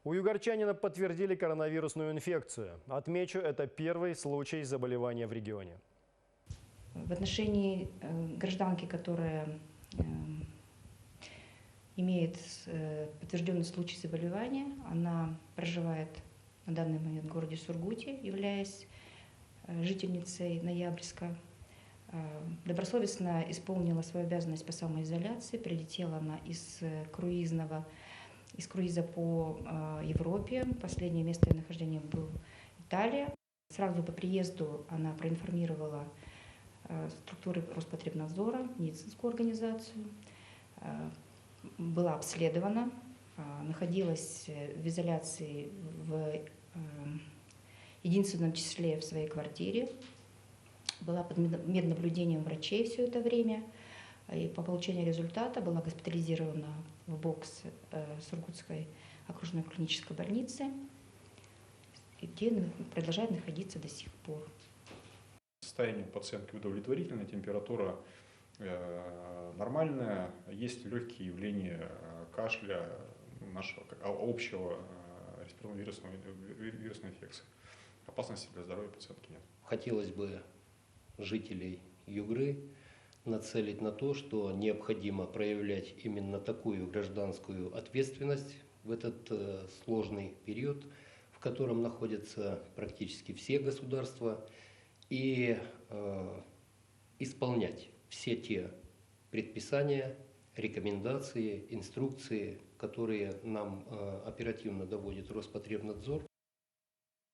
У югорчанина подтвердили коронавирусную инфекцию. Отмечу, это первый случай заболевания в регионе. В отношении гражданки, которая имеет подтвержденный случай заболевания, она проживает на данный момент в городе Сургуте, являясь жительницей Ноябрьска. Добросовестно исполнила свою обязанность по самоизоляции. Прилетела она из круиза по Европе. Последнее место ее нахождения было Италия. Сразу по приезду она проинформировала структуры Роспотребнадзора, медицинскую организацию, была обследована, находилась в изоляции в единственном числе в своей квартире, была под меднаблюдением врачей все это время, и по получению результата была госпитализирована в бокс Сургутской окружной клинической больницы, где продолжает находиться до сих пор. Состояние пациентки удовлетворительное, температура нормальная, есть легкие явления кашля, нашего общего респираторно-вирусной инфекции. Опасности для здоровья пациентки нет. Хотелось бы жителей Югры нацелить на то, что необходимо проявлять именно такую гражданскую ответственность в этот сложный период, в котором находятся практически все государства, и исполнять все те предписания, рекомендации, инструкции, которые нам оперативно доводит Роспотребнадзор.